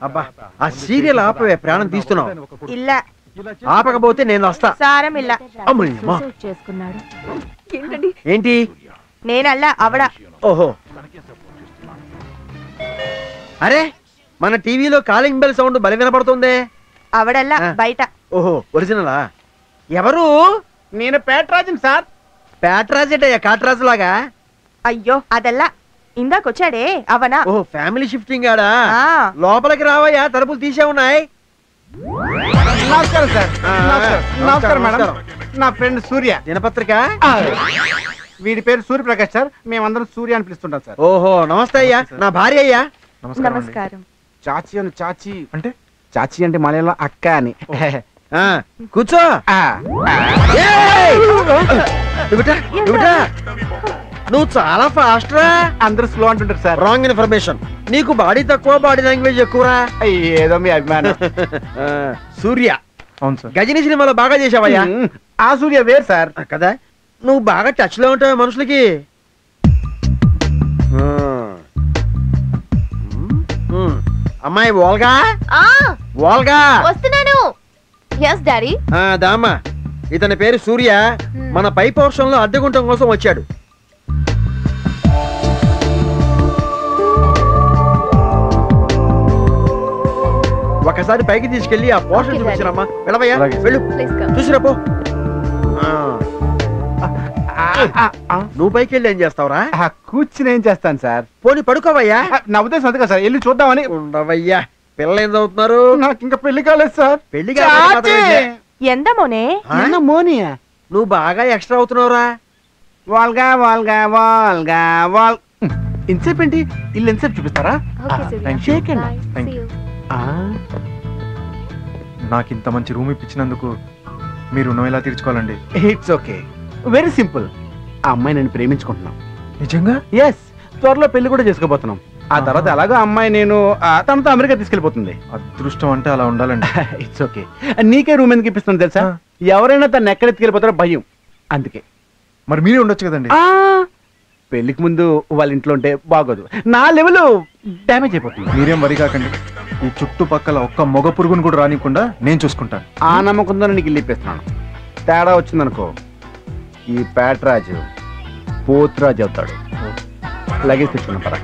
అబ్బా ఆ సీరియల్ ఆపవే, ప్రాణం తీస్తున్నావు. ಇಲ್ಲ ఆపకపోతే నేను వస్తా. సారం ಇಲ್ಲ. అమ్మా చేసుకున్నాడు. ఏంటండి? ఏంటి? నేనల్ల అవడ. ఓహో, అరే మన టీవీలో కాలింగ్ బెల్ సౌండ్ బలి వినపడుతుంది. అవడల్ల బయట. ఓహో, ఒరిజినలా? ఎవరు? నేను పేట్రాజుని సార్. పేట్రాజేటయ్యా, కాట్రాజు లాగా. అయ్యో అదల్లా ఇందాకొచ్చాడే అవనా. ఓహో, ఫ్యామిలీ షిఫ్టింగ్ ఆడా. ఆ. లోపలికి రావయ్యా, తలుపులు తీసే ఉన్నాయి. నమస్కారం సార్. నమస్కారం మేడం. నా ఫ్రెండ్ సూర్య. దినపత్రిక. వీడి పేరు సూర్యప్రకాష్ సార్. మేమందరం సూర్య అని పిలుస్తుంటాం సార్. ఓహో, నమస్తే అయ్యా, నా భార్య అయ్యా. నమస్కారం. చాచి అని. చాచి అంటే? చాచి అంటే మలయాళంలో అక్క అని. కూర్చో. నువ్వు చాలా ఫాస్ట్ రా. అందరూ స్లో అంటుంటారు సార్. Wrong information. నీకు బాడీ తక్కువ, బాడీ లాంగ్వేజ్ ఎక్కువరా. ఏదో మీ అభిమానం. సూర్య. అవును సార్. గజని సినిమాలో బాగా చేసావయ్యా. ఆ సూర్య వేరు సార్. కదా, నువ్వు బాగా టచ్ లో ఉంటావు మనుషులకి. అమ్మాయి ఓల్గా. ఓల్గా వస్తున్నాను. yes daddy. దామా, ఇతని పేరు సూర్య. మన పై పోర్షన్ లో అద్దె గుంటం కోసం వచ్చాడు. ఒకసారి పైకి తీసుకెళ్లి ఆ పోర్షన్ చూపించరమ్మా. వెళ్ళవయ్యా, వెళ్ళు, చూసిరా పో. నువ్వు పైకి వెళ్ళి ఏం చేస్తావురా? కూర్చుని ఏం చేస్తాను సార్. పోనీ పడుకోవయ్యా. నా ఉద్దేశం అది కదా సార్, వెళ్ళి చూద్దామని. ఉండవయ్యా, పిల్లలు ఏం చదువుతున్నారు? నాకు ఇంకా పెళ్లి కాలేదు సార్. పెళ్లి ఎంత మోనే? మోనియా, నువ్వు బాగా ఎక్స్ట్రా అవుతున్నావురా. వాల్గా వాల్గా వాల్గా వాల్. ఇంతసేపు ఏంటి? ఇల్లు ఎంతసేపు చూపిస్తారా? నాకు ఇంత మంచి రూమ్ ఇప్పించినందుకు మీరు రుణం ఎలా తీర్చుకోవాలండి? It's okay, very simple. ఆ అమ్మాయి నేను ప్రేమించుకుంటున్నాం. నిజంగా? ఎస్, త్వరలో పెళ్లి కూడా చేసుకోబోతున్నాం. ఆ తర్వాత ఎలాగో అమ్మాయి నేను తనతో అమెరికా తీసుకెళ్లిపోతుంది. అదృష్టం అంటే అలా ఉండాలండి. It's okay. నీకే రూమ్ ఎందుకు ఇప్పిస్తుంది తెలుసా? ఎవరైనా తను ఎక్కడ ఎత్తుకెళ్ళిపోతారో భయం, అందుకే. మరి మీరే ఉండొచ్చు కదండి. పెళ్లికి ముందు వాళ్ళ ఇంట్లో ఉంటే బాగోదు, నా లెవెల్ డ్యామేజ్ అయిపోతుంది. మీరేం వరి కాకండి, ఈ చుట్టుపక్కల ఒక్క మొగ పురుగును కూడా రానికుండా నేను చూసుకుంటాను. ఆ నమ్మకంతో నీకు ఇల్లు ఇప్పిస్తున్నాను. తేడా వచ్చిందనుకో, ఈ పేట్రాజు పోతురాజు అవుతాడు. లగేజ్ తెచ్చుకున్నా పరా.